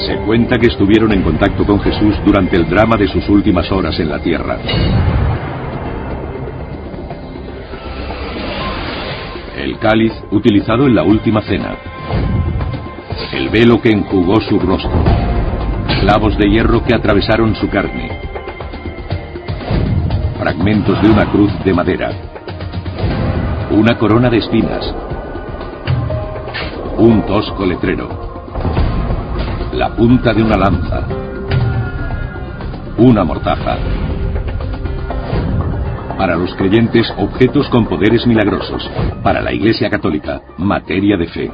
Se cuenta que estuvieron en contacto con Jesús durante el drama de sus últimas horas en la tierra. El cáliz utilizado en la última cena. El velo que enjugó su rostro. Clavos de hierro que atravesaron su carne. Fragmentos de una cruz de madera. Una corona de espinas. Un tosco letrero. La punta de una lanza. Una mortaja. Para los creyentes, objetos con poderes milagrosos. Para la Iglesia Católica, materia de fe.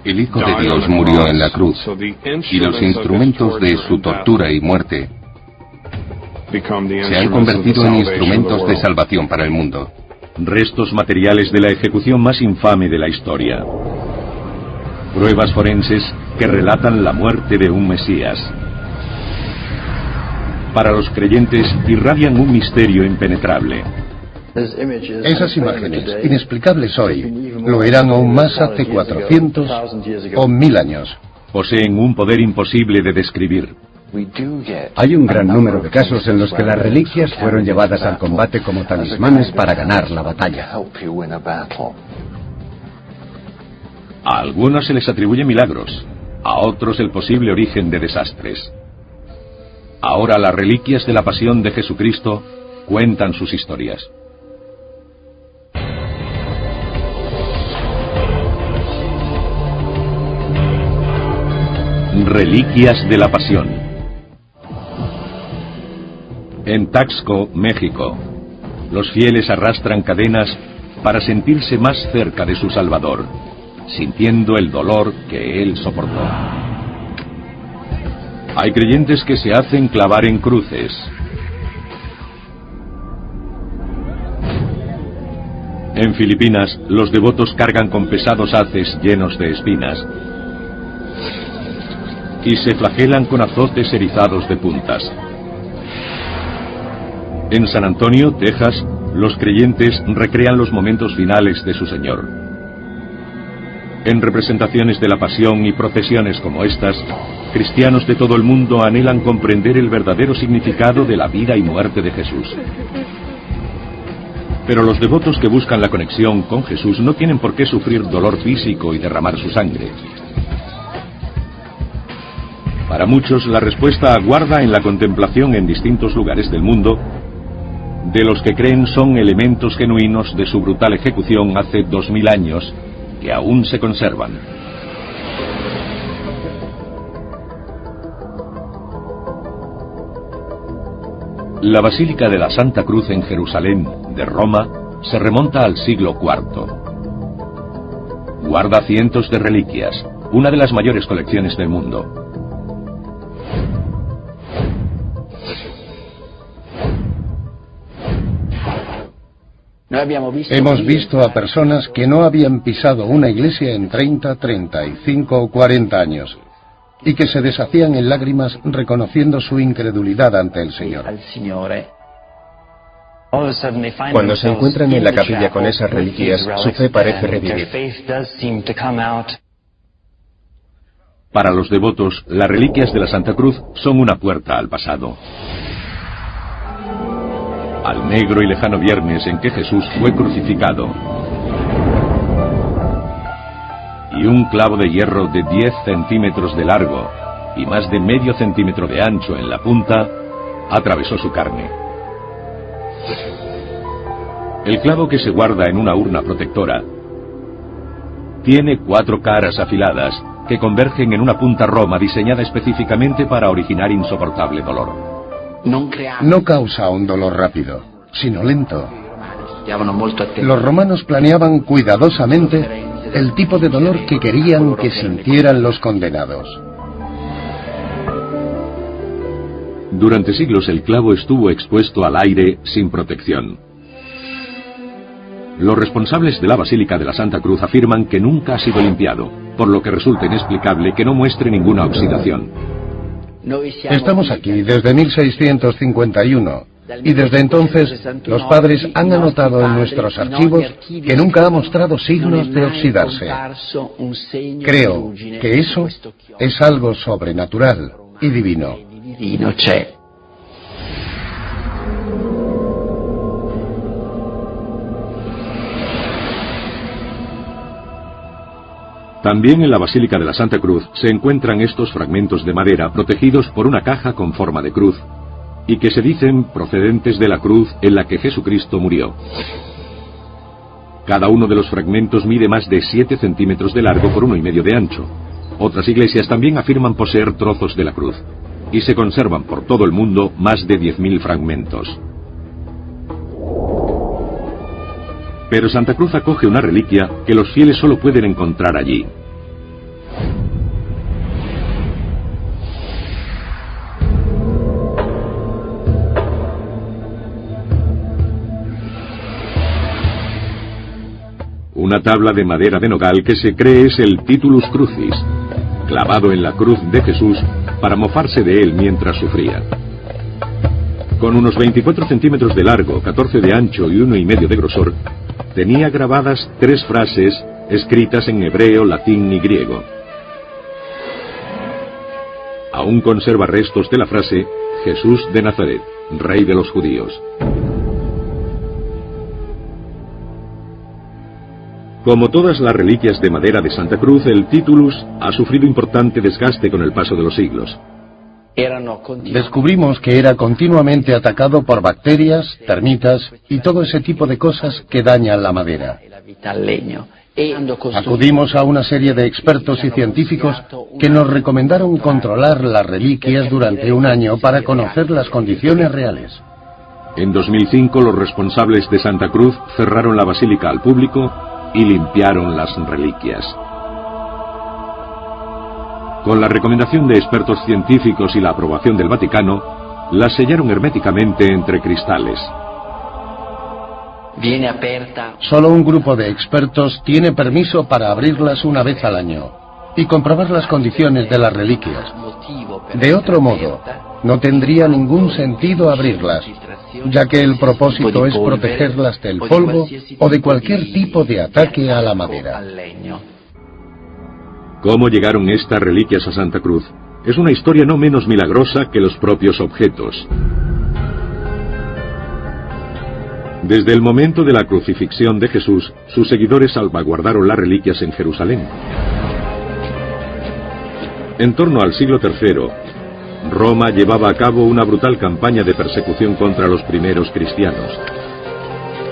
El Hijo de Dios murió en la cruz, y los instrumentos de su tortura y muerte se han convertido en instrumentos de salvación para el mundo. Restos materiales de la ejecución más infame de la historia. Pruebas forenses que relatan la muerte de un Mesías. Para los creyentes irradian un misterio impenetrable. Esas imágenes, inexplicables hoy, lo eran aún más hace 400 o 1000 años. Poseen un poder imposible de describir. Hay un gran número de casos en los que las reliquias fueron llevadas al combate como talismanes para ganar la batalla. A algunos se les atribuye milagros, a otros el posible origen de desastres. Ahora las reliquias de la pasión de Jesucristo cuentan sus historias. Reliquias de la Pasión. En Taxco, México, los fieles arrastran cadenas para sentirse más cerca de su Salvador, sintiendo el dolor que Él soportó. Hay creyentes que se hacen clavar en cruces. En Filipinas, los devotos cargan con pesados haces llenos de espinas y se flagelan con azotes erizados de puntas. En San Antonio, Texas, los creyentes recrean los momentos finales de su Señor. En representaciones de la Pasión y procesiones como estas, cristianos de todo el mundo anhelan comprender el verdadero significado de la vida y muerte de Jesús. Pero los devotos que buscan la conexión con Jesús no tienen por qué sufrir dolor físico y derramar su sangre. Para muchos, la respuesta aguarda en la contemplación en distintos lugares del mundo de los que creen son elementos genuinos de su brutal ejecución hace 2000 años que aún se conservan. La Basílica de la Santa Cruz en Jerusalén, de Roma, se remonta al siglo IV. Guarda cientos de reliquias, una de las mayores colecciones del mundo. Hemos visto a personas que no habían pisado una iglesia en 30, 35 o 40 años y que se deshacían en lágrimas reconociendo su incredulidad ante el Señor. Cuando se encuentran en la capilla con esas reliquias, su fe parece revivir. Para los devotos, las reliquias de la Santa Cruz son una puerta al pasado. Al negro y lejano viernes en que Jesús fue crucificado. Y un clavo de hierro de 10 centímetros de largo y más de medio centímetro de ancho en la punta atravesó su carne. El clavo, que se guarda en una urna protectora, tiene 4 caras afiladas que convergen en una punta roma diseñada específicamente para originar insoportable dolor. No causa un dolor rápido, sino lento. Los romanos planeaban cuidadosamente el tipo de dolor que querían que sintieran los condenados. Durante siglos el clavo estuvo expuesto al aire sin protección. Los responsables de la Basílica de la Santa Cruz afirman que nunca ha sido limpiado, por lo que resulta inexplicable que no muestre ninguna oxidación. Estamos aquí desde 1651 Y desde entonces, los padres han anotado en nuestros archivos que nunca ha mostrado signos de oxidarse. Creo que eso es algo sobrenatural y divino. También en la Basílica de la Santa Cruz se encuentran estos fragmentos de madera protegidos por una caja con forma de cruz, y que se dicen procedentes de la cruz en la que Jesucristo murió. Cada uno de los fragmentos mide más de 7 centímetros de largo por 1,5 de ancho. Otras iglesias también afirman poseer trozos de la cruz, y se conservan por todo el mundo más de 10.000 fragmentos. Pero Santa Cruz acoge una reliquia que los fieles solo pueden encontrar allí. Una tabla de madera de nogal que se cree es el Titulus Crucis, clavado en la cruz de Jesús para mofarse de él mientras sufría. Con unos 24 centímetros de largo, 14 de ancho y 1,5 de grosor, tenía grabadas 3 frases escritas en hebreo, latín y griego. Aún conserva restos de la frase Jesús de Nazaret, Rey de los Judíos. Como todas las reliquias de madera de Santa Cruz, el Titulus ha sufrido importante desgaste con el paso de los siglos. Descubrimos que era continuamente atacado por bacterias, termitas y todo ese tipo de cosas que dañan la madera. Acudimos a una serie de expertos y científicos que nos recomendaron controlar las reliquias durante un año para conocer las condiciones reales. En 2005 los responsables de Santa Cruz cerraron la basílica al público y limpiaron las reliquias. Con la recomendación de expertos científicos y la aprobación del Vaticano, las sellaron herméticamente entre cristales. Solo un grupo de expertos tiene permiso para abrirlas una vez al año y comprobar las condiciones de las reliquias. De otro modo, no tendría ningún sentido abrirlas, ya que el propósito es protegerlas del polvo o de cualquier tipo de ataque a la madera. ¿Cómo llegaron estas reliquias a Santa Cruz? Es una historia no menos milagrosa que los propios objetos. Desde el momento de la crucifixión de Jesús, sus seguidores salvaguardaron las reliquias en Jerusalén. En torno al siglo III, Roma llevaba a cabo una brutal campaña de persecución contra los primeros cristianos.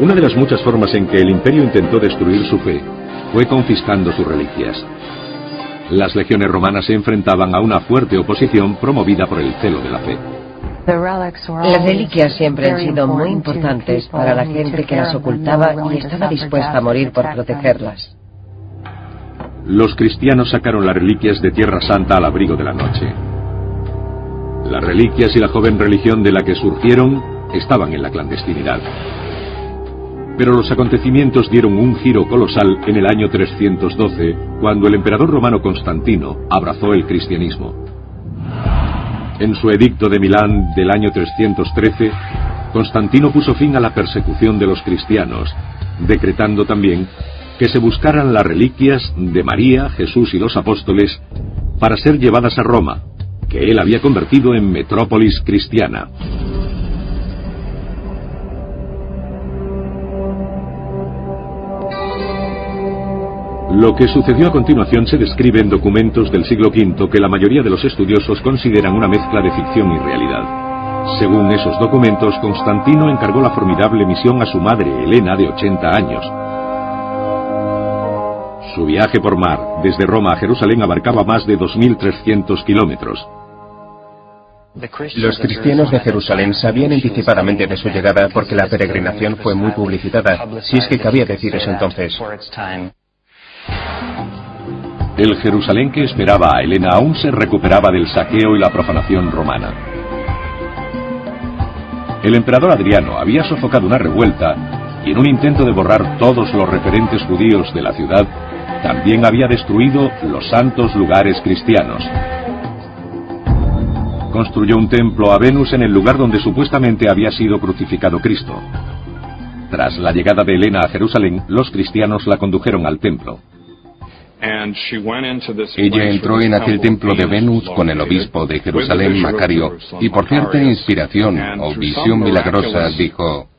Una de las muchas formas en que el imperio intentó destruir su fe fue confiscando sus reliquias. Las legiones romanas se enfrentaban a una fuerte oposición promovida por el celo de la fe. Las reliquias siempre han sido muy importantes para la gente que las ocultaba y estaba dispuesta a morir por protegerlas. Los cristianos sacaron las reliquias de Tierra Santa al abrigo de la noche. Las reliquias y la joven religión de la que surgieron estaban en la clandestinidad. Pero los acontecimientos dieron un giro colosal en el año 312, cuando el emperador romano Constantino abrazó el cristianismo. En su edicto de Milán del año 313, Constantino puso fin a la persecución de los cristianos, decretando también que se buscaran las reliquias de María, Jesús y los apóstoles para ser llevadas a Roma, que él había convertido en metrópolis cristiana. Lo que sucedió a continuación se describe en documentos del siglo V que la mayoría de los estudiosos consideran una mezcla de ficción y realidad. Según esos documentos, Constantino encargó la formidable misión a su madre, Helena, de 80 años. Su viaje por mar, desde Roma a Jerusalén, abarcaba más de 2.300 kilómetros. Los cristianos de Jerusalén sabían anticipadamente de su llegada porque la peregrinación fue muy publicitada, si es que cabía decir eso entonces. El Jerusalén que esperaba a Helena aún se recuperaba del saqueo y la profanación romana. El emperador Adriano había sofocado una revuelta y en un intento de borrar todos los referentes judíos de la ciudad, también había destruido los santos lugares cristianos. construyó un templo a Venus en el lugar donde supuestamente había sido crucificado Cristo. Tras la llegada de Helena a Jerusalén, los cristianos la condujeron al templo. Ella entró en aquel templo de Venus con el obispo de Jerusalén, Macario, y por cierta inspiración o visión milagrosa dijo: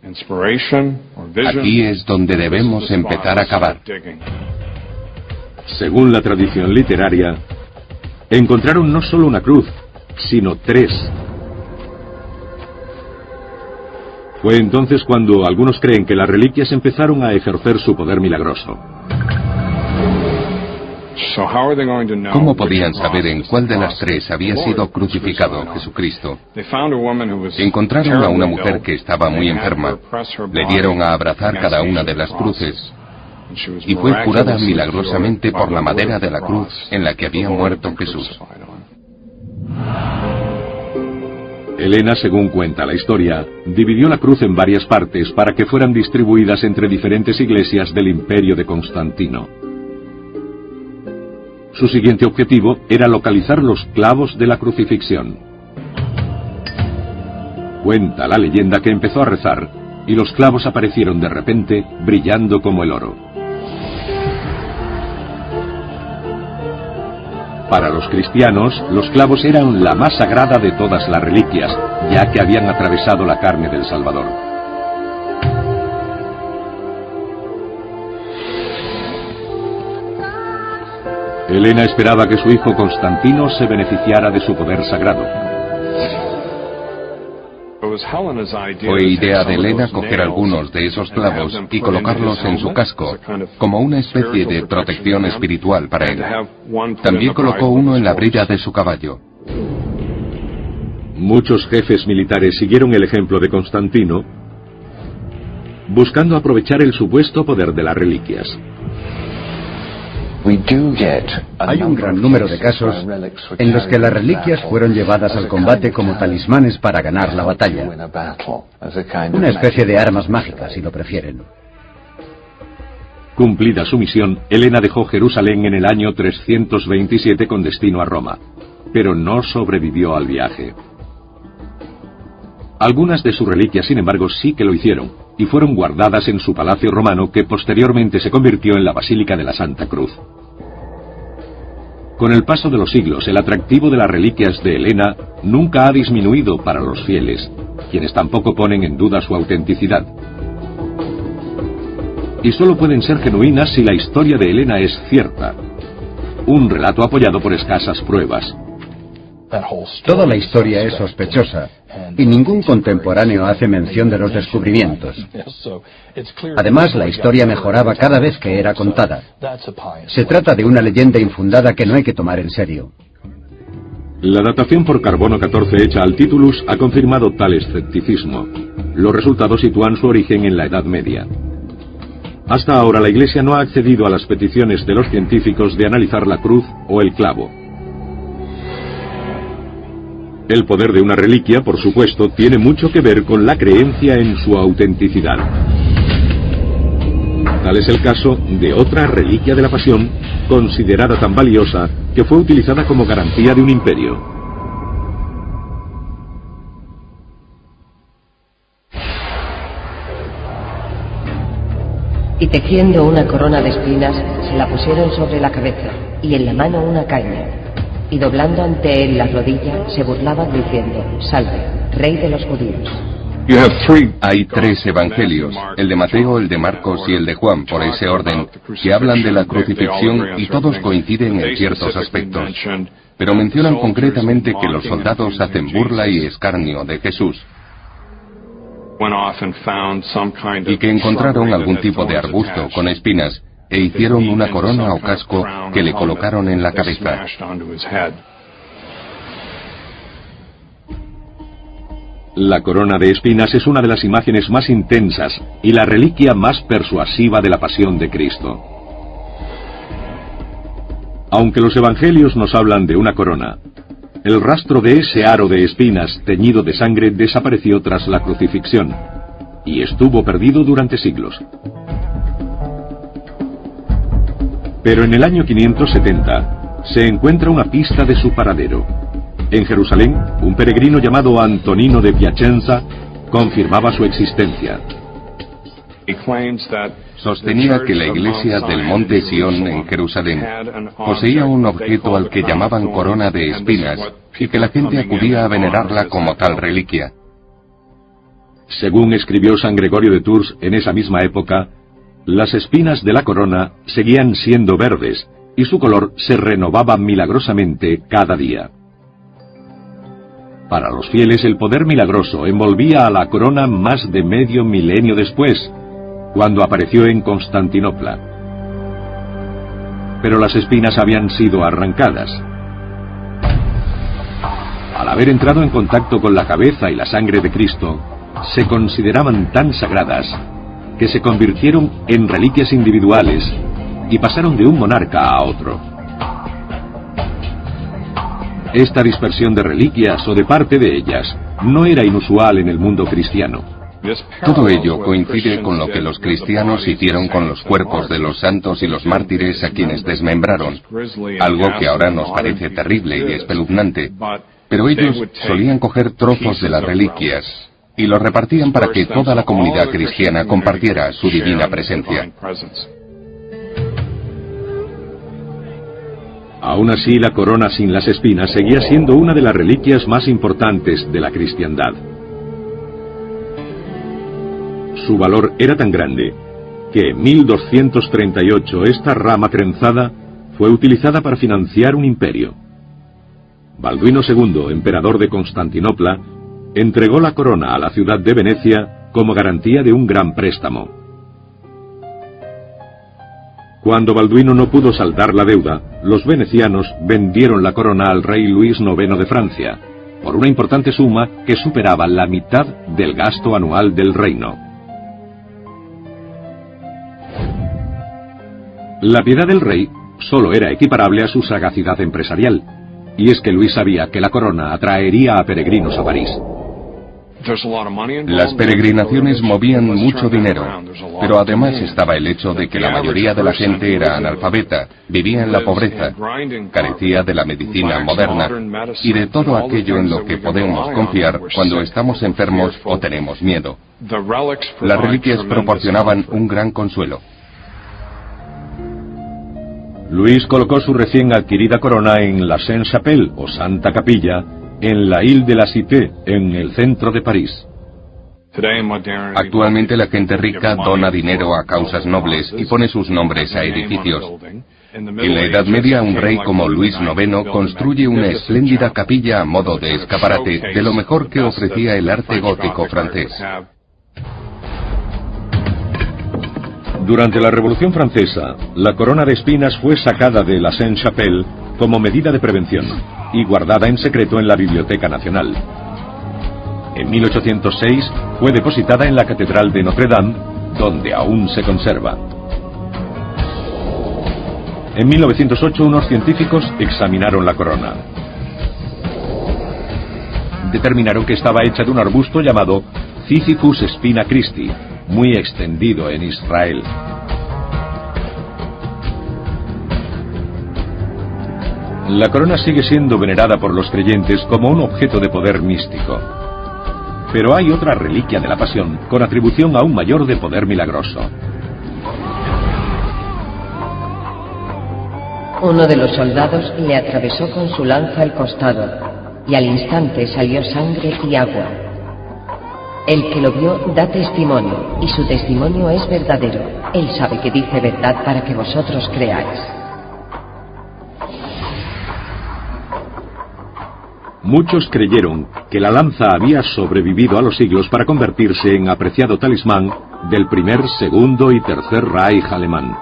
aquí es donde debemos empezar a cavar. Según la tradición literaria, encontraron no solo una cruz, sino 3. Fue entonces cuando algunos creen que las reliquias empezaron a ejercer su poder milagroso. ¿Cómo podían saber en cuál de las 3 había sido crucificado Jesucristo? Encontraron a una mujer que estaba muy enferma, le dieron a abrazar cada una de las cruces, y fue curada milagrosamente por la madera de la cruz en la que había muerto Jesús. Helena, según cuenta la historia, dividió la cruz en varias partes para que fueran distribuidas entre diferentes iglesias del imperio de Constantino. Su siguiente objetivo era localizar los clavos de la crucifixión. Cuenta la leyenda que empezó a rezar y los clavos aparecieron de repente brillando como el oro. Para los cristianos, los clavos eran la más sagrada de todas las reliquias, ya que habían atravesado la carne del Salvador. Helena esperaba que su hijo Constantino se beneficiara de su poder sagrado. Fue idea de Helena coger algunos de esos clavos y colocarlos en su casco, como una especie de protección espiritual para él. También colocó uno en la brida de su caballo. Muchos jefes militares siguieron el ejemplo de Constantino, buscando aprovechar el supuesto poder de las reliquias. Hay un gran número de casos en los que las reliquias fueron llevadas al combate como talismanes para ganar la batalla. Una especie de armas mágicas, si lo prefieren. Cumplida su misión, Helena dejó Jerusalén en el año 327 con destino a Roma, pero no sobrevivió al viaje. Algunas de sus reliquias, sin embargo, sí que lo hicieron, y fueron guardadas en su palacio romano, que posteriormente se convirtió en la Basílica de la Santa Cruz. Con el paso de los siglos, el atractivo de las reliquias de Helena nunca ha disminuido para los fieles, quienes tampoco ponen en duda su autenticidad. Y solo pueden ser genuinas si la historia de Helena es cierta, un relato apoyado por escasas pruebas. Toda la historia es sospechosa, y ningún contemporáneo hace mención de los descubrimientos. Además, la historia mejoraba cada vez que era contada. Se trata de una leyenda infundada que no hay que tomar en serio. La datación por carbono 14 hecha al Titulus ha confirmado tal escepticismo. Los resultados sitúan su origen en la Edad Media. Hasta ahora la Iglesia no ha accedido a las peticiones de los científicos de analizar la cruz o el clavo. El poder de una reliquia, por supuesto, tiene mucho que ver con la creencia en su autenticidad. Tal es el caso de otra reliquia de la Pasión, considerada tan valiosa que fue utilizada como garantía de un imperio. Y tejiendo una corona de espinas, se la pusieron sobre la cabeza, y en la mano una caña. Y doblando ante él las rodillas, se burlaban diciendo: Salve, Rey de los judíos. Hay 3 evangelios, el de Mateo, el de Marcos y el de Juan, por ese orden, que hablan de la crucifixión y todos coinciden en ciertos aspectos. Pero mencionan concretamente que los soldados hacen burla y escarnio de Jesús, y que encontraron algún tipo de arbusto con espinas e hicieron una corona o casco que le colocaron en la cabeza. La corona de espinas es una de las imágenes más intensas y la reliquia más persuasiva de la pasión de Cristo. Aunque los evangelios nos hablan de una corona, el rastro de ese aro de espinas teñido de sangre desapareció tras la crucifixión y estuvo perdido durante siglos. Pero en el año 570 se encuentra una pista de su paradero. En Jerusalén, un peregrino llamado Antonino de Piacenza confirmaba su existencia. Sostenía que la iglesia del Monte Sión en Jerusalén poseía un objeto al que llamaban corona de espinas y que la gente acudía a venerarla como tal reliquia. Según escribió San Gregorio de Tours en esa misma época, las espinas de la corona seguían siendo verdes y su color se renovaba milagrosamente cada día. Para los fieles el poder milagroso envolvía a la corona más de medio milenio después, cuando apareció en Constantinopla. Pero las espinas habían sido arrancadas. Al haber entrado en contacto con la cabeza y la sangre de Cristo, se consideraban tan sagradas que se convirtieron en reliquias individuales y pasaron de un monarca a otro. Esta dispersión de reliquias o de parte de ellas no era inusual en el mundo cristiano. Todo ello coincide con lo que los cristianos hicieron con los cuerpos de los santos y los mártires a quienes desmembraron, algo que ahora nos parece terrible y espeluznante, pero ellos solían coger trozos de las reliquias y los repartían para que toda la comunidad cristiana compartiera su divina presencia. Aún así, la corona sin las espinas seguía siendo una de las reliquias más importantes de la cristiandad. Su valor era tan grande que en 1238 esta rama trenzada fue utilizada para financiar un imperio. Balduino II, emperador de Constantinopla, entregó la corona a la ciudad de Venecia como garantía de un gran préstamo. Cuando Balduino no pudo saldar la deuda, los venecianos vendieron la corona al rey Luis IX de Francia, por una importante suma que superaba la mitad del gasto anual del reino. La piedad del rey solo era equiparable a su sagacidad empresarial, y es que Luis sabía que la corona atraería a peregrinos a París. Las peregrinaciones movían mucho dinero, pero además estaba el hecho de que la mayoría de la gente era analfabeta, vivía en la pobreza, carecía de la medicina moderna y de todo aquello en lo que podemos confiar cuando estamos enfermos o tenemos miedo. Las reliquias proporcionaban un gran consuelo. Luis colocó su recién adquirida corona en la Sainte-Chapelle, o Santa Capilla, en la Ile de la Cité, en el centro de París. Actualmente la gente rica dona dinero a causas nobles y pone sus nombres a edificios. En la Edad Media, un rey como Luis IX construye una espléndida capilla a modo de escaparate de lo mejor que ofrecía el arte gótico francés. Durante la Revolución Francesa, la corona de espinas fue sacada de la Sainte-Chapelle como medida de prevención y guardada en secreto en la Biblioteca Nacional. En 1806 fue depositada en la Catedral de Notre Dame, donde aún se conserva. En 1908 unos científicos examinaron la corona. Determinaron que estaba hecha de un arbusto llamado Ziziphus spina Christi, muy extendido en Israel. La corona sigue siendo venerada por los creyentes como un objeto de poder místico. Pero hay otra reliquia de la Pasión con atribución aún mayor de poder milagroso. Uno de los soldados le atravesó con su lanza el costado, y al instante salió sangre y agua. El que lo vio da testimonio, y su testimonio es verdadero. Él sabe que dice verdad para que vosotros creáis. Muchos creyeron que la lanza había sobrevivido a los siglos para convertirse en apreciado talismán del primer, segundo y tercer Reich alemán.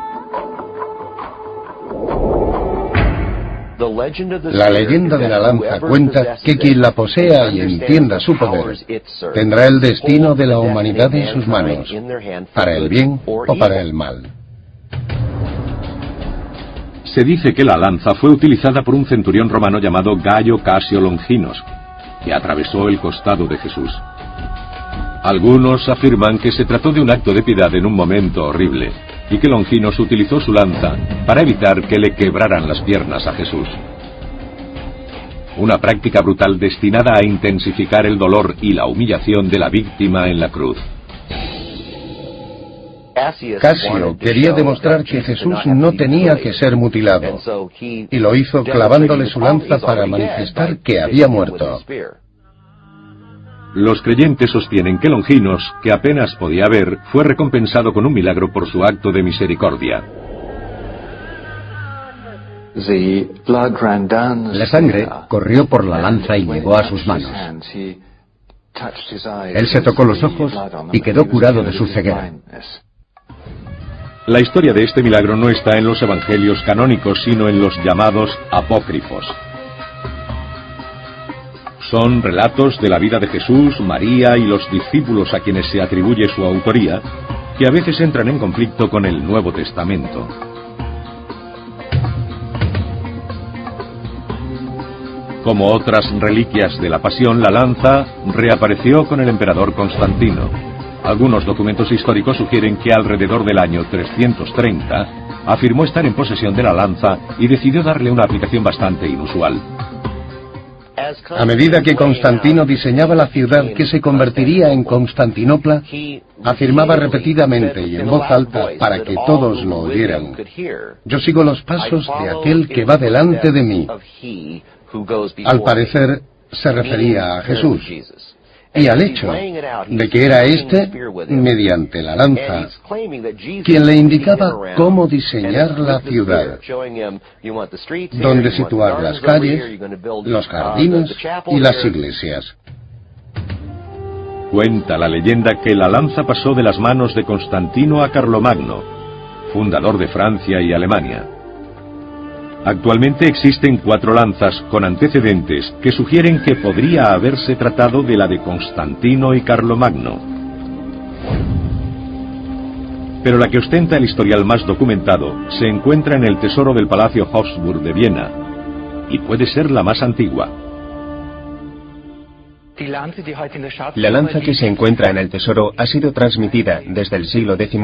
La leyenda de la lanza cuenta que quien la posea y entienda su poder tendrá el destino de la humanidad en sus manos, para el bien o para el mal. Se dice que la lanza fue utilizada por un centurión romano llamado Gayo Casio Longinos, que atravesó el costado de Jesús. Algunos afirman que se trató de un acto de piedad en un momento horrible, y que Longinos utilizó su lanza para evitar que le quebraran las piernas a Jesús. una práctica brutal destinada a intensificar el dolor y la humillación de la víctima en la cruz. Casio quería demostrar que Jesús no tenía que ser mutilado, y lo hizo clavándole su lanza para manifestar que había muerto. Los creyentes sostienen que Longinos, que apenas podía ver, fue recompensado con un milagro por su acto de misericordia. La sangre corrió por la lanza y llegó a sus manos. Él se tocó los ojos y quedó curado de su ceguera. La historia de este milagro no está en los evangelios canónicos, sino en los llamados apócrifos. Son relatos de la vida de Jesús, María y los discípulos a quienes se atribuye su autoría, que a veces entran en conflicto con el Nuevo Testamento. Como otras reliquias de la Pasión, la lanza reapareció con el emperador Constantino. Algunos documentos históricos sugieren que alrededor del año 330 afirmó estar en posesión de la lanza y decidió darle una aplicación bastante inusual. A medida que Constantino diseñaba la ciudad que se convertiría en Constantinopla, afirmaba repetidamente y en voz alta para que todos lo oyeran: yo sigo los pasos de aquel que va delante de mí. Al parecer se refería a Jesús, y al hecho de que era éste, mediante la lanza, quien le indicaba cómo diseñar la ciudad, dónde situar las calles, los jardines y las iglesias. Cuenta la leyenda que la lanza pasó de las manos de Constantino a Carlomagno, fundador de Francia y Alemania. Actualmente existen 4 lanzas con antecedentes que sugieren que podría haberse tratado de la de Constantino y Carlomagno. Pero la que ostenta el historial más documentado se encuentra en el tesoro del Palacio Hofburg de Viena, y puede ser la más antigua. La lanza que se encuentra en el tesoro ha sido transmitida desde el siglo X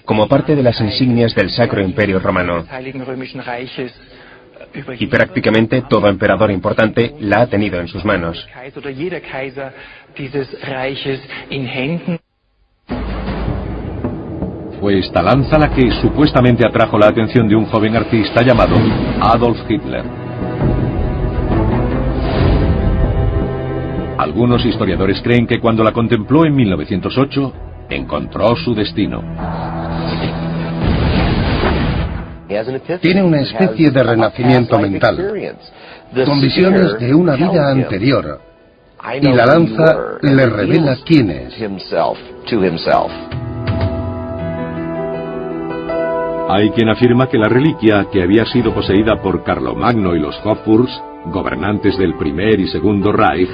como parte de las insignias del Sacro Imperio Romano. Y prácticamente todo emperador importante la ha tenido en sus manos. Fue esta lanza la que supuestamente atrajo la atención de un joven artista llamado Adolf Hitler. Algunos historiadores creen que cuando la contempló en 1908, encontró su destino. Tiene una especie de renacimiento mental, con visiones de una vida anterior, y la lanza le revela quién es. Hay quien afirma que la reliquia, que había sido poseída por Carlomagno y los Hofburgs, gobernantes del Primer y Segundo Reich,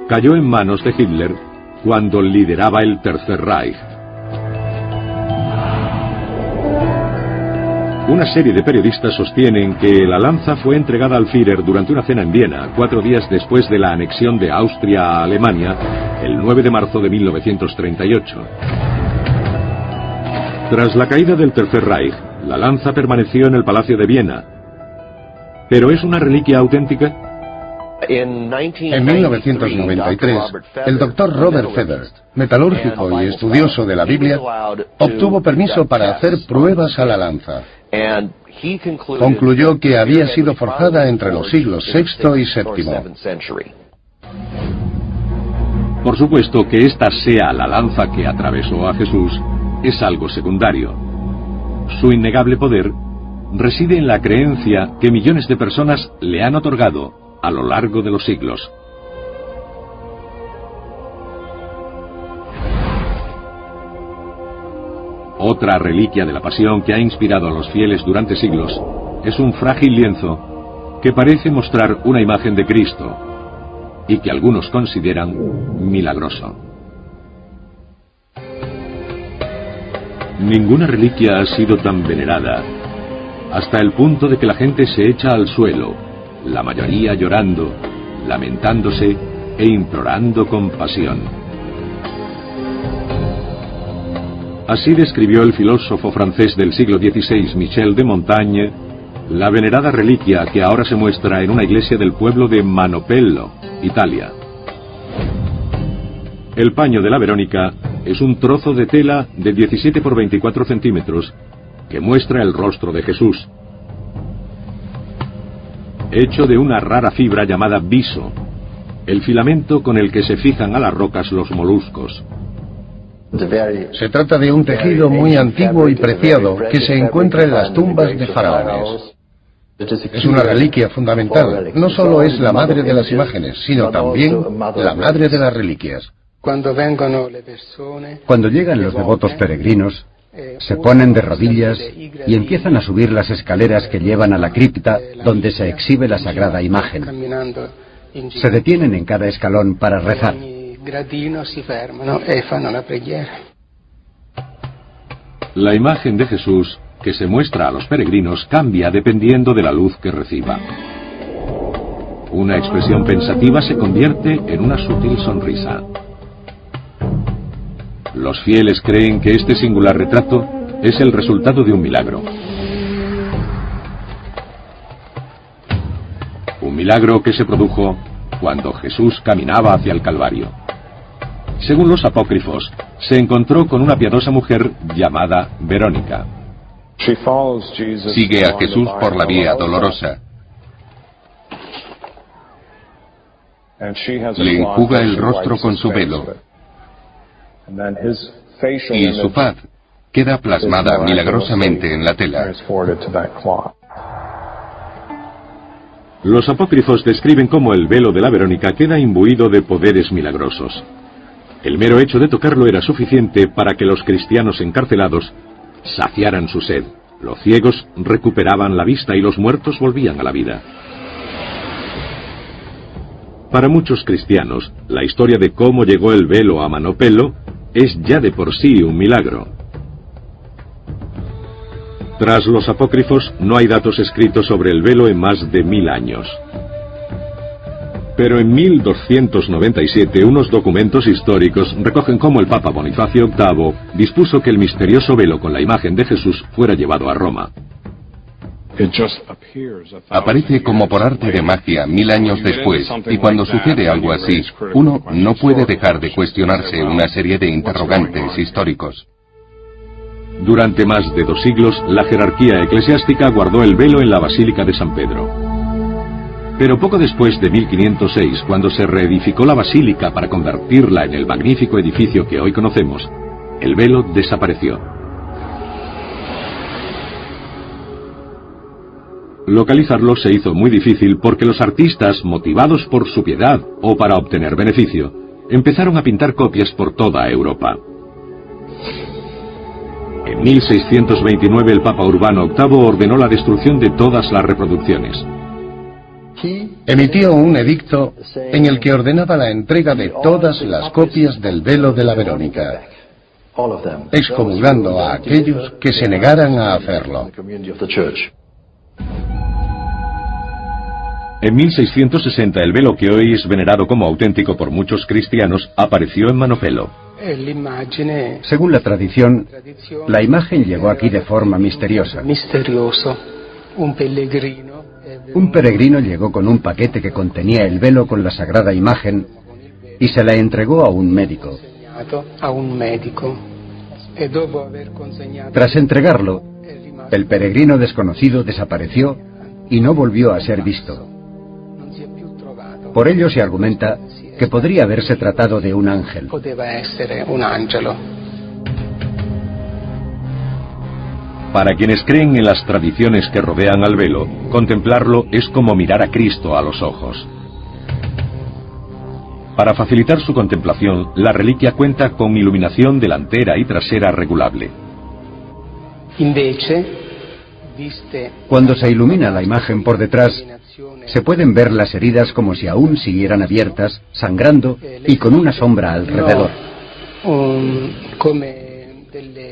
cayó en manos de Hitler cuando lideraba el Tercer Reich. Una serie de periodistas sostienen que la lanza fue entregada al Führer durante una cena en Viena, 4 días después de la anexión de Austria a Alemania, el 9 de marzo de 1938. Tras la caída del Tercer Reich, la lanza permaneció en el Palacio de Viena. ¿Pero es una reliquia auténtica? En 1993, el doctor Robert Feder, metalúrgico y estudioso de la Biblia, obtuvo permiso para hacer pruebas a la lanza. Concluyó que había sido forjada entre los siglos VI y VII. Por supuesto que esta sea la lanza que atravesó a Jesús es algo secundario. Su innegable poder reside en la creencia que millones de personas le han otorgado a lo largo de los siglos. Otra reliquia de la Pasión que ha inspirado a los fieles durante siglos es un frágil lienzo que parece mostrar una imagen de Cristo y que algunos consideran milagroso. Ninguna reliquia ha sido tan venerada, hasta el punto de que la gente se echa al suelo, la mayoría llorando, lamentándose e implorando compasión. Así describió el filósofo francés del siglo XVI, Michel de Montaigne, la venerada reliquia que ahora se muestra en una iglesia del pueblo de Manopello, Italia. El paño de la Verónica es un trozo de tela de 17 por 24 centímetros que muestra el rostro de Jesús, hecho de una rara fibra llamada viso, el filamento con el que se fijan a las rocas los moluscos. Se trata de un tejido muy antiguo y preciado que se encuentra en las tumbas de faraones. Es una reliquia fundamental. No solo es la madre de las imágenes, sino también la madre de las reliquias. Cuando llegan los devotos peregrinos, se ponen de rodillas y empiezan a subir las escaleras que llevan a la cripta donde se exhibe la sagrada imagen. Se detienen en cada escalón para rezar. La imagen de Jesús que se muestra a los peregrinos cambia dependiendo de la luz que reciba. Una expresión pensativa se convierte en una sutil sonrisa. Los fieles creen que este singular retrato es el resultado de un milagro. Un milagro que se produjo cuando Jesús caminaba hacia el Calvario. Según los apócrifos, se encontró con una piadosa mujer llamada Verónica. Sigue a Jesús por la vía dolorosa. Le enjuga el rostro con su velo. Y su faz queda plasmada milagrosamente en la tela. Los apócrifos describen cómo el velo de la Verónica queda imbuido de poderes milagrosos. El mero hecho de tocarlo era suficiente para que los cristianos encarcelados saciaran su sed. Los ciegos recuperaban la vista y los muertos volvían a la vida. Para muchos cristianos, la historia de cómo llegó el velo a Manopello es ya de por sí un milagro. Tras los apócrifos, no hay datos escritos sobre el velo en más de 1000 años. Pero en 1297 unos documentos históricos recogen cómo el Papa Bonifacio VIII dispuso que el misterioso velo con la imagen de Jesús fuera llevado a Roma. Aparece como por arte de magia 1000 años después, y cuando sucede algo así, uno no puede dejar de cuestionarse una serie de interrogantes históricos. Durante más de 2 siglos, la jerarquía eclesiástica guardó el velo en la Basílica de San Pedro. Pero poco después de 1506, cuando se reedificó la basílica para convertirla en el magnífico edificio que hoy conocemos, el velo desapareció. Localizarlo se hizo muy difícil porque los artistas, motivados por su piedad o para obtener beneficio, empezaron a pintar copias por toda Europa. En 1629 el Papa Urbano VIII ordenó la destrucción de todas las reproducciones. Emitió un edicto en el que ordenaba la entrega de todas las copias del velo de la Verónica, excomulgando a aquellos que se negaran a hacerlo. En 1660 el velo que hoy es venerado como auténtico por muchos cristianos apareció en Manopello. Según la tradición, la imagen llegó aquí de forma misteriosa. Un peregrino llegó con un paquete que contenía el velo con la sagrada imagen y se la entregó a un médico. Tras entregarlo, el peregrino desconocido desapareció y no volvió a ser visto. Por ello se argumenta que podría haberse tratado de un ángel. Para quienes creen en las tradiciones que rodean al velo, contemplarlo es como mirar a Cristo a los ojos. Para facilitar su contemplación, la reliquia cuenta con iluminación delantera y trasera regulable. Cuando se ilumina la imagen por detrás, se pueden ver las heridas como si aún siguieran abiertas, sangrando y con una sombra alrededor.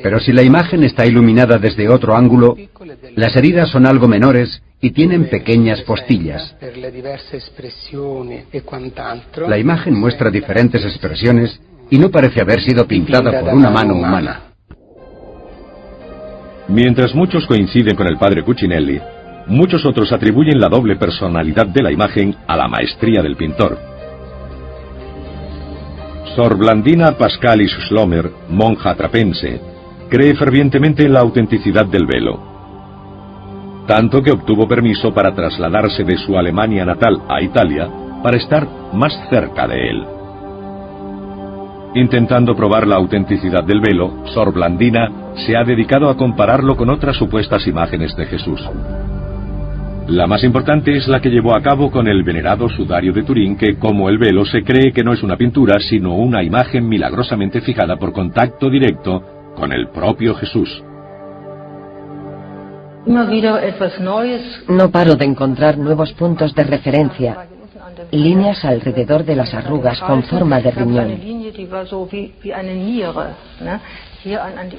Pero si la imagen está iluminada desde otro ángulo, las heridas son algo menores y tienen pequeñas postillas. La imagen muestra diferentes expresiones y no parece haber sido pintada por una mano humana. Mientras muchos coinciden con el padre Cucinelli, Muchos otros atribuyen la doble personalidad de la imagen a la maestría del pintor. Sor Blandina Pascalis Schlomer, monja trapense, cree fervientemente en la autenticidad del velo, tanto que obtuvo permiso para trasladarse de su Alemania natal a Italia para estar más cerca de él. Intentando probar la autenticidad del velo, Sor Blandina se ha dedicado a compararlo con otras supuestas imágenes de Jesús. La más importante es la que llevó a cabo con el venerado sudario de Turín, que, como el velo, se cree que no es una pintura, sino una imagen milagrosamente fijada por contacto directo con el propio Jesús. No paro de encontrar nuevos puntos de referencia, líneas alrededor de las arrugas con forma de riñón.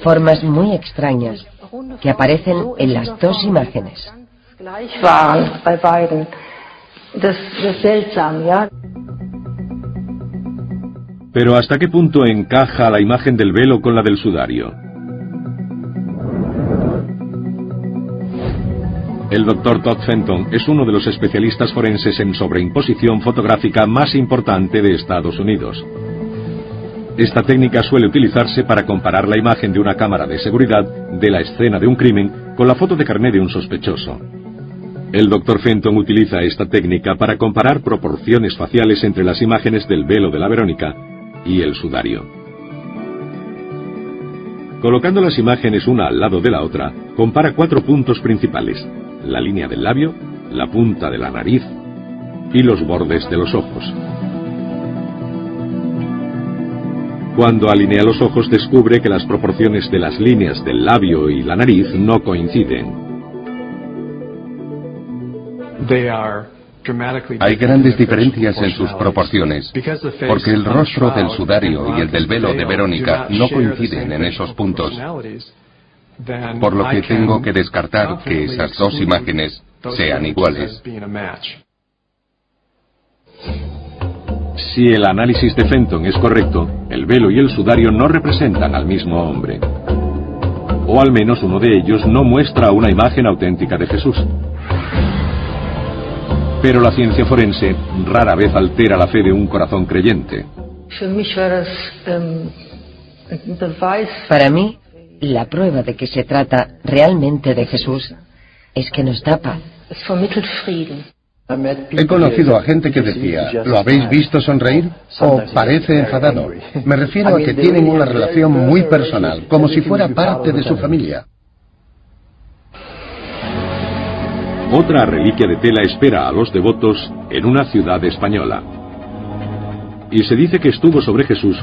Formas muy extrañas que aparecen en las dos imágenes. Pero ¿hasta qué punto encaja la imagen del velo con la del sudario? El Dr. Todd Fenton es uno de los especialistas forenses en sobreimposición fotográfica más importante de Estados Unidos. Esta técnica suele utilizarse para comparar la imagen de una cámara de seguridad de la escena de un crimen con la foto de carné de un sospechoso. El Dr. Fenton utiliza esta técnica para comparar proporciones faciales entre las imágenes del velo de la Verónica y el sudario. Colocando las imágenes una al lado de la otra, compara 4 puntos principales: la línea del labio, la punta de la nariz y los bordes de los ojos. Cuando alinea los ojos, descubre que las proporciones de las líneas del labio y la nariz no coinciden. Hay grandes diferencias en sus proporciones, porque el rostro del sudario y el del velo de Verónica no coinciden en esos puntos, por lo que tengo que descartar que esas dos imágenes sean iguales. Si el análisis de Fenton es correcto, el velo y el sudario no representan al mismo hombre. O al menos uno de ellos no muestra una imagen auténtica de Jesús. Pero la ciencia forense rara vez altera la fe de un corazón creyente. Para mí, la prueba de que se trata realmente de Jesús es que nos da paz. He conocido a gente que decía: ¿lo habéis visto sonreír? O parece enfadado. Me refiero a que tienen una relación muy personal, como si fuera parte de su familia. Otra reliquia de tela espera a los devotos en una ciudad española. Y se dice que estuvo sobre Jesús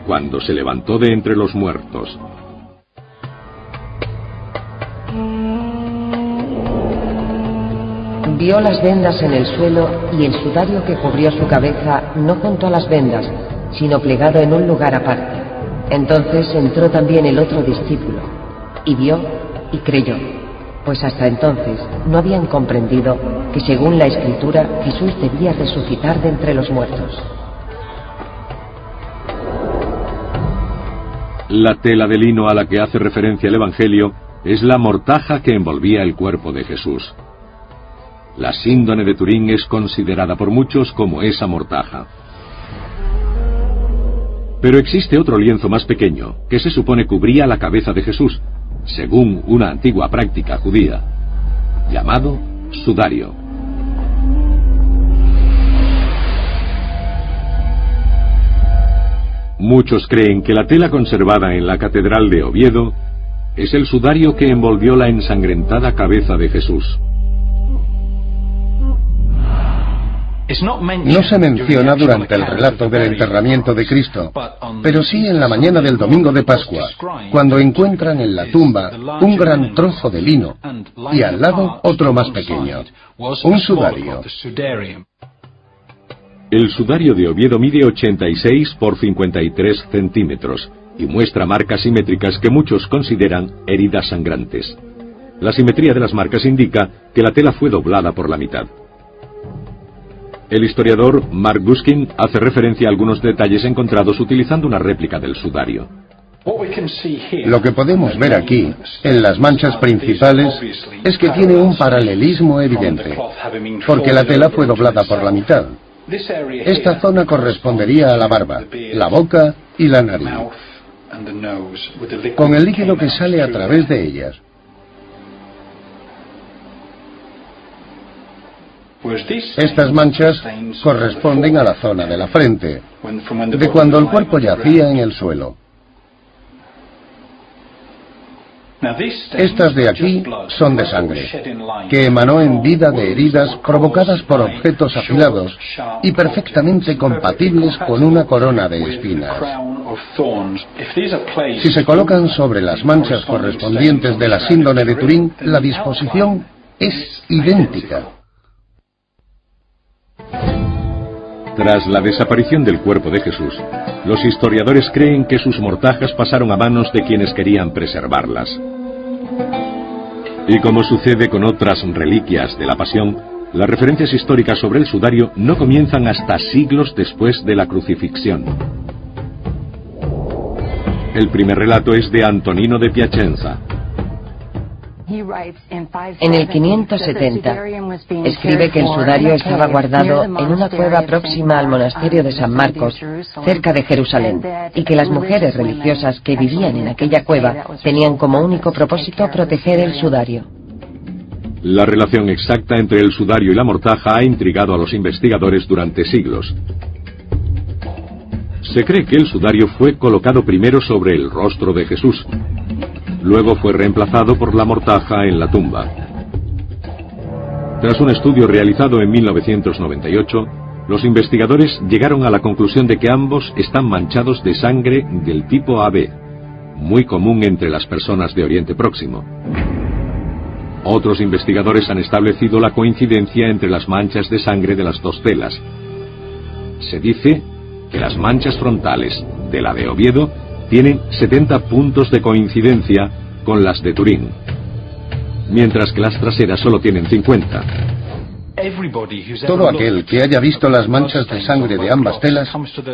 cuando se levantó de entre los muertos. Vio las vendas en el suelo y el sudario que cubrió su cabeza no junto a las vendas, sino plegado en un lugar aparte. Entonces entró también el otro discípulo, y vio y creyó, pues hasta entonces no habían comprendido que según la Escritura Jesús debía resucitar de entre los muertos. La tela de lino a la que hace referencia el Evangelio es la mortaja que envolvía el cuerpo de Jesús. La síndone de Turín es considerada por muchos como esa mortaja. Pero existe otro lienzo más pequeño, que se supone cubría la cabeza de Jesús, según una antigua práctica judía, llamado sudario. Muchos creen que la tela conservada en la Catedral de Oviedo es el sudario que envolvió la ensangrentada cabeza de Jesús. No se menciona durante el relato del enterramiento de Cristo, pero sí en la mañana del domingo de Pascua, cuando encuentran en la tumba un gran trozo de lino y al lado otro más pequeño, un sudario. El sudario de Oviedo mide 86 por 53 centímetros y muestra marcas simétricas que muchos consideran heridas sangrantes. La simetría de las marcas indica que la tela fue doblada por la mitad. El historiador Mark Guskin hace referencia a algunos detalles encontrados utilizando una réplica del sudario. Lo que podemos ver aquí, en las manchas principales, es que tiene un paralelismo evidente, porque la tela fue doblada por la mitad. Esta zona correspondería a la barba, la boca y la nariz, con el líquido que sale a través de ellas. Estas manchas corresponden a la zona de la frente, de cuando el cuerpo yacía en el suelo. Estas de aquí son de sangre, que emanó en vida de heridas provocadas por objetos afilados y perfectamente compatibles con una corona de espinas. Si se colocan sobre las manchas correspondientes de la síndrome de Turín, la disposición es idéntica. Tras la desaparición del cuerpo de Jesús, los historiadores creen que sus mortajas pasaron a manos de quienes querían preservarlas. Y como sucede con otras reliquias de la Pasión, las referencias históricas sobre el sudario no comienzan hasta siglos después de la crucifixión. El primer relato es de Antonino de Piacenza. En el 570, escribe que el sudario estaba guardado en una cueva próxima al monasterio de San Marcos, cerca de Jerusalén, y que las mujeres religiosas que vivían en aquella cueva tenían como único propósito proteger el sudario. La relación exacta entre el sudario y la mortaja ha intrigado a los investigadores durante siglos. Se cree que el sudario fue colocado primero sobre el rostro de Jesús. Luego fue reemplazado por la mortaja en la tumba. Tras un estudio realizado en 1998, los investigadores llegaron a la conclusión de que ambos están manchados de sangre del tipo AB, muy común entre las personas de Oriente Próximo. Otros investigadores han establecido la coincidencia entre las manchas de sangre de las dos telas. Se dice que las manchas frontales de la de Oviedo tienen 70 puntos de coincidencia con las de Turín, mientras que las traseras solo tienen 50. Todo aquel que haya visto las manchas de sangre de ambas telas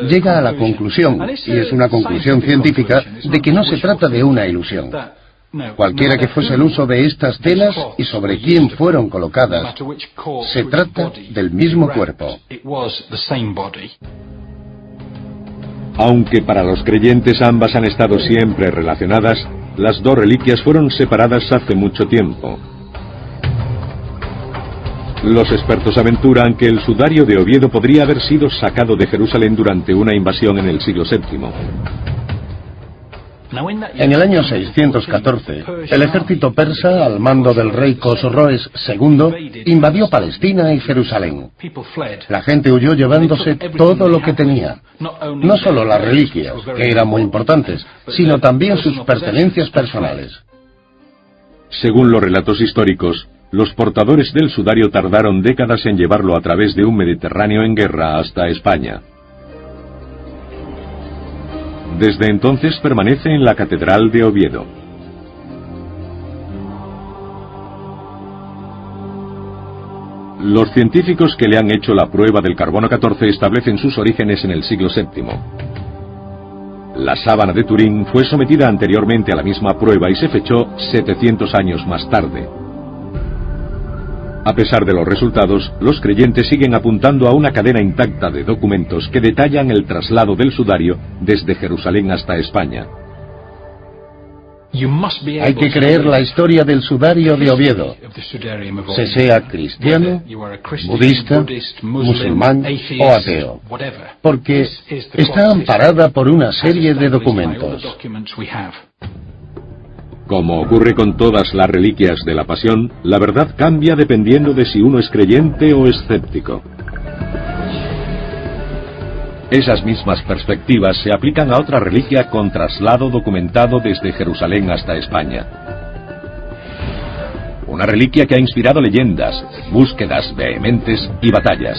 llega a la conclusión, y es una conclusión científica, de que no se trata de una ilusión. Cualquiera que fuese el uso de estas telas y sobre quién fueron colocadas, se trata del mismo cuerpo. Aunque para los creyentes ambas han estado siempre relacionadas, las dos reliquias fueron separadas hace mucho tiempo. Los expertos aventuran que el sudario de Oviedo podría haber sido sacado de Jerusalén durante una invasión en el siglo VII. En el año 614, el ejército persa, al mando del rey Cosroes II, invadió Palestina y Jerusalén. La gente huyó llevándose todo lo que tenía, no solo las reliquias, que eran muy importantes, sino también sus pertenencias personales. Según los relatos históricos, los portadores del sudario tardaron décadas en llevarlo a través de un Mediterráneo en guerra hasta España. Desde entonces permanece en la Catedral de Oviedo. Los científicos que le han hecho la prueba del carbono 14 establecen sus orígenes en el siglo VII. La sábana de Turín fue sometida anteriormente a la misma prueba y se fechó 700 años más tarde. A pesar de los resultados, los creyentes siguen apuntando a una cadena intacta de documentos que detallan el traslado del sudario desde Jerusalén hasta España. Hay que creer la historia del sudario de Oviedo, se sea cristiano, budista, musulmán o ateo, porque está amparada por una serie de documentos. Como ocurre con todas las reliquias de la Pasión, la verdad cambia dependiendo de si uno es creyente o escéptico. Esas mismas perspectivas se aplican a otra reliquia con traslado documentado desde Jerusalén hasta España. Una reliquia que ha inspirado leyendas, búsquedas vehementes y batallas.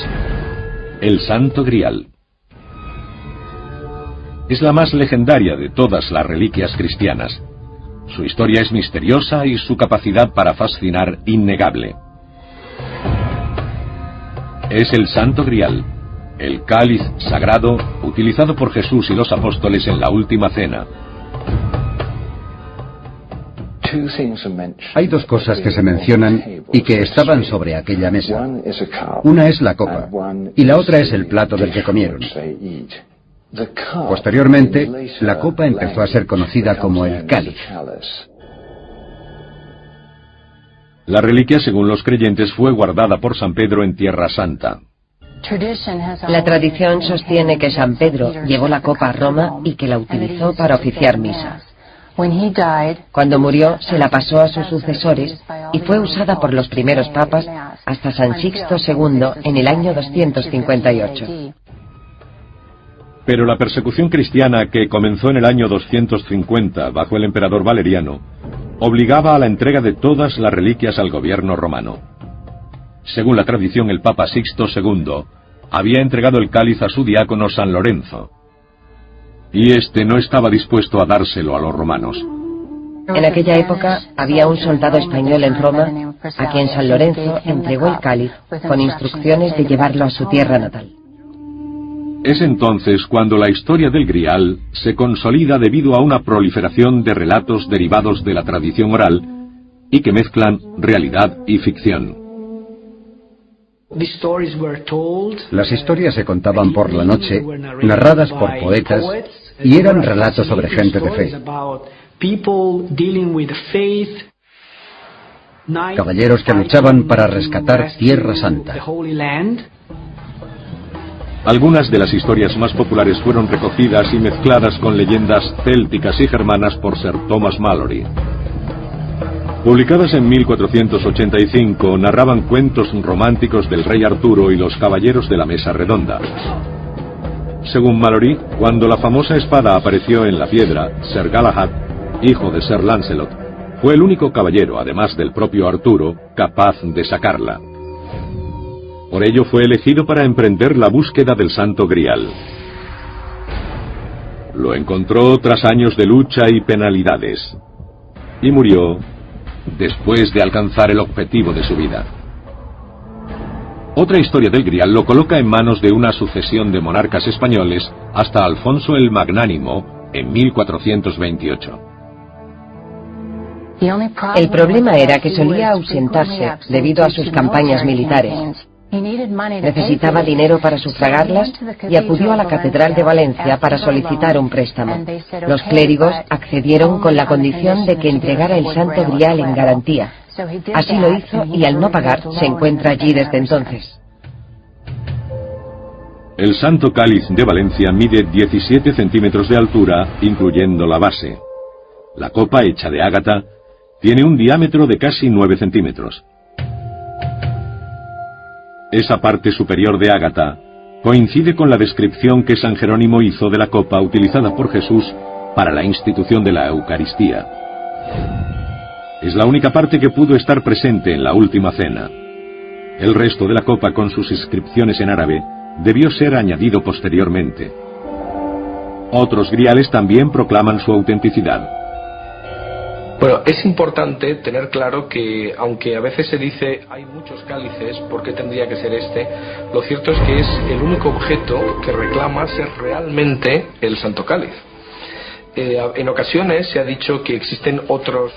El Santo Grial. Es la más legendaria de todas las reliquias cristianas. Su historia es misteriosa y su capacidad para fascinar innegable. Es el Santo Grial, el cáliz sagrado utilizado por Jesús y los apóstoles en la Última Cena. Hay dos cosas que se mencionan y que estaban sobre aquella mesa. Una es la copa y la otra es el plato del que comieron. Posteriormente, la copa empezó a ser conocida como el cáliz. La reliquia, según los creyentes, fue guardada por San Pedro en Tierra Santa. La tradición sostiene que San Pedro llevó la copa a Roma y que la utilizó para oficiar misa. Cuando murió, se la pasó a sus sucesores y fue usada por los primeros papas hasta San Sixto II en el año 258. Pero la persecución cristiana, que comenzó en el año 250 bajo el emperador Valeriano, obligaba a la entrega de todas las reliquias al gobierno romano. Según la tradición, el Papa Sixto II había entregado el cáliz a su diácono San Lorenzo, y éste no estaba dispuesto a dárselo a los romanos. En aquella época había un soldado español en Roma a quien San Lorenzo entregó el cáliz con instrucciones de llevarlo a su tierra natal. Es entonces cuando la historia del Grial se consolida debido a una proliferación de relatos derivados de la tradición oral y que mezclan realidad y ficción. Las historias se contaban por la noche, narradas por poetas, y eran relatos sobre gente de fe. Caballeros que luchaban para rescatar Tierra Santa. Algunas de las historias más populares fueron recogidas y mezcladas con leyendas célticas y germanas por Sir Thomas Malory. Publicadas en 1485, narraban cuentos románticos del rey Arturo y los caballeros de la Mesa Redonda. Según Malory, cuando la famosa espada apareció en la piedra, Sir Galahad, hijo de Sir Lancelot, fue el único caballero, además del propio Arturo, capaz de sacarla. Por ello fue elegido para emprender la búsqueda del Santo Grial. Lo encontró tras años de lucha y penalidades, y murió después de alcanzar el objetivo de su vida. Otra historia del Grial lo coloca en manos de una sucesión de monarcas españoles hasta Alfonso el Magnánimo en 1428. El problema era que solía ausentarse debido a sus campañas militares. Necesitaba dinero para sufragarlas y acudió a la Catedral de Valencia para solicitar un préstamo. Los clérigos accedieron con la condición de que entregara el Santo Grial en garantía. Así lo hizo y al no pagar se encuentra allí desde entonces. El Santo Cáliz de Valencia mide 17 centímetros de altura, incluyendo la base. La copa, hecha de ágata, tiene un diámetro de casi 9 centímetros. Esa parte superior de ágata coincide con la descripción que San Jerónimo hizo de la copa utilizada por Jesús para la institución de la Eucaristía. Es la única parte que pudo estar presente en la última cena. El resto de la copa, con sus inscripciones en árabe, debió ser añadido posteriormente. Otros griales también proclaman su autenticidad. Bueno, es importante tener claro que, aunque a veces se dice hay muchos cálices, ¿por qué tendría que ser este? Lo cierto es que es el único objeto que reclama ser realmente el Santo Cáliz. En ocasiones se ha dicho que existen otras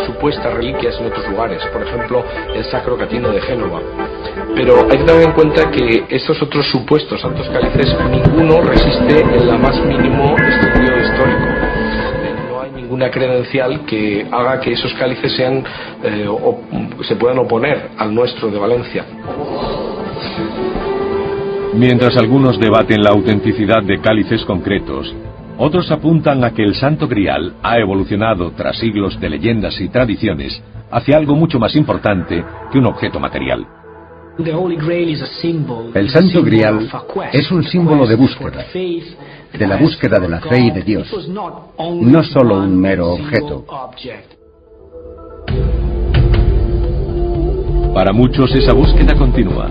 supuestas reliquias en otros lugares, por ejemplo el Sacro Catino de Génova, pero hay que tener en cuenta que estos otros supuestos santos cálices, ninguno resiste el más mínimo estudio histórico. No hay ninguna credencial que haga que esos cálices sean se puedan oponer al nuestro de Valencia. Mientras algunos debaten la autenticidad de cálices concretos, otros apuntan a que el Santo Grial ha evolucionado tras siglos de leyendas y tradiciones hacia algo mucho más importante que un objeto material. El Santo Grial es un símbolo de búsqueda, de la búsqueda de la fe y de Dios, no solo un mero objeto. Para muchos esa búsqueda continúa.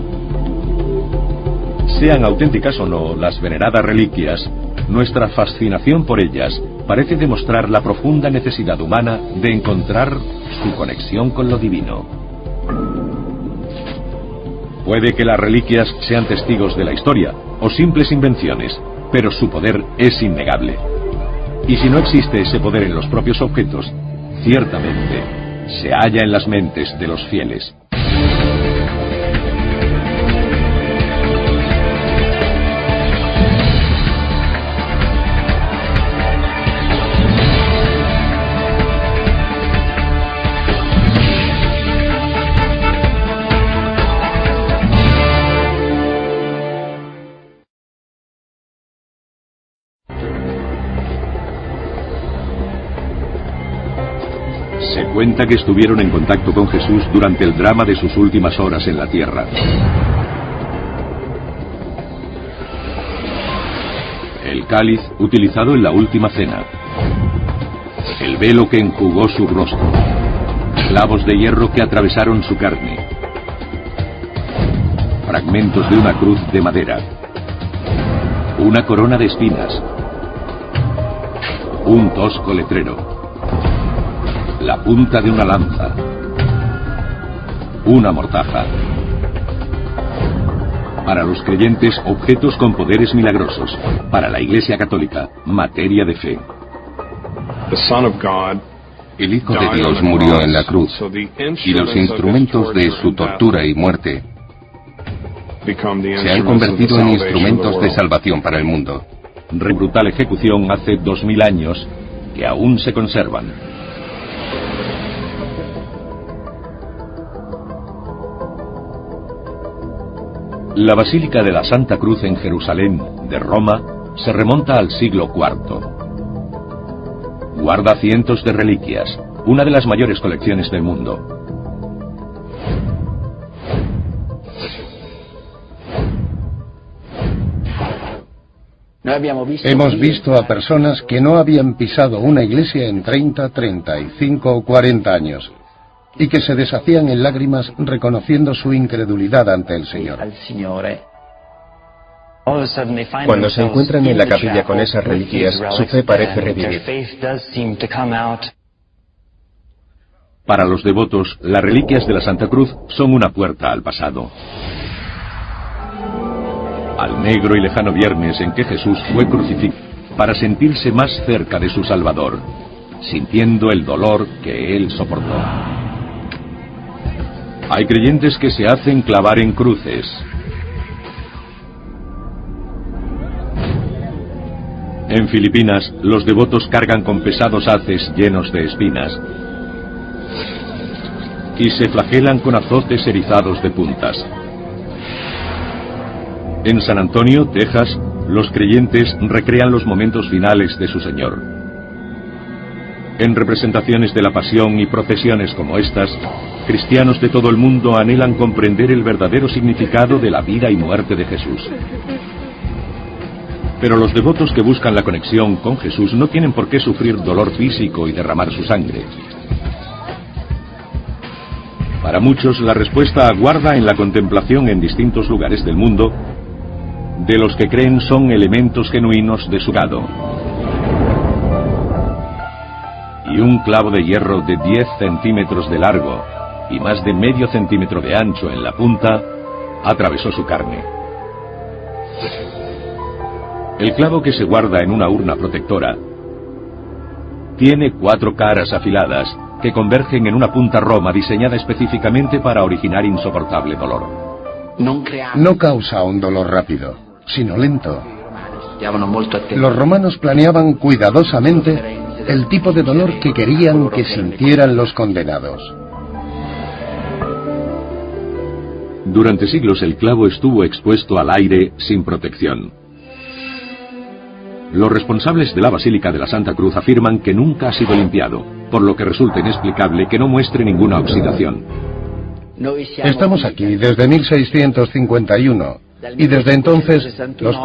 Sean auténticas o no las veneradas reliquias, nuestra fascinación por ellas parece demostrar la profunda necesidad humana de encontrar su conexión con lo divino. Puede que las reliquias sean testigos de la historia o simples invenciones, pero su poder es innegable. Y si no existe ese poder en los propios objetos, ciertamente, se halla en las mentes de los fieles. Se cuenta que estuvieron en contacto con Jesús durante el drama de sus últimas horas en la tierra. El cáliz utilizado en la última cena. El velo que enjugó su rostro. Clavos de hierro que atravesaron su carne. Fragmentos de una cruz de madera. Una corona de espinas. Un tosco letrero. La punta de una lanza. Una mortaja. Para los creyentes, objetos con poderes milagrosos. Para la Iglesia Católica, materia de fe. El Hijo de Dios murió en la cruz, y los instrumentos de su tortura y muerte se han convertido en instrumentos de salvación para el mundo. Brutal ejecución hace 2000 años que aún se conservan. La Basílica de la Santa Cruz en Jerusalén, de Roma, se remonta al siglo IV. Guarda cientos de reliquias, una de las mayores colecciones del mundo. Hemos visto a personas que no habían pisado una iglesia en 30, 35 o 40 años, y que se deshacían en lágrimas reconociendo su incredulidad ante el Señor. Cuando se encuentran en la capilla con esas reliquias, su fe parece revivir. Para los devotos, las reliquias de la Santa Cruz son una puerta al pasado. Al negro y lejano viernes en que Jesús fue crucificado, para sentirse más cerca de su Salvador, sintiendo el dolor que él soportó. Hay creyentes que se hacen clavar en cruces. En Filipinas, los devotos cargan con pesados haces llenos de espinas y se flagelan con azotes erizados de puntas. En San Antonio, Texas, los creyentes recrean los momentos finales de su Señor. En representaciones de la Pasión y procesiones como estas, cristianos de todo el mundo anhelan comprender el verdadero significado de la vida y muerte de Jesús. Pero los devotos que buscan la conexión con Jesús no tienen por qué sufrir dolor físico y derramar su sangre. Para muchos, la respuesta aguarda en la contemplación en distintos lugares del mundo de los que creen son elementos genuinos de su gado. Y un clavo de hierro de 10 centímetros de largo y más de medio centímetro de ancho en la punta atravesó su carne. El clavo, que se guarda en una urna protectora, tiene 4 caras afiladas que convergen en una punta roma diseñada específicamente para originar insoportable dolor. No causa un dolor rápido, sino lento. Los romanos planeaban cuidadosamente el tipo de dolor que querían que sintieran los condenados. Durante siglos el clavo estuvo expuesto al aire sin protección. Los responsables de la Basílica de la Santa Cruz afirman que nunca ha sido limpiado, por lo que resulta inexplicable que no muestre ninguna oxidación. Estamos aquí desde 1651, y desde entonces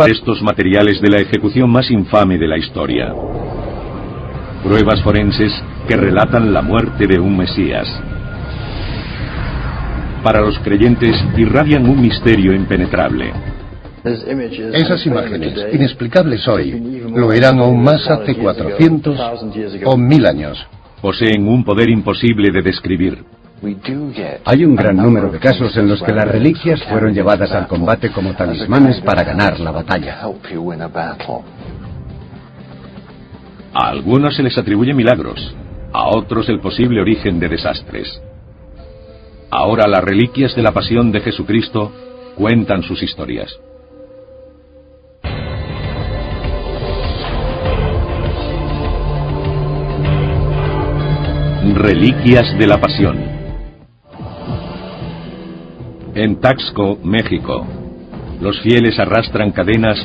estos materiales de la ejecución más infame de la historia. Pruebas forenses que relatan la muerte de un Mesías. Para los creyentes irradian un misterio impenetrable. Esas imágenes, inexplicables hoy, lo eran aún más hace 400 o 1000 años. Poseen un poder imposible de describir. Hay un gran número de casos en los que las reliquias fueron llevadas al combate como talismanes para ganar la batalla. A algunos se les atribuye milagros, a otros el posible origen de desastres. Ahora las reliquias de la pasión de Jesucristo cuentan sus historias. Reliquias de la Pasión. En Taxco, México, los fieles arrastran cadenas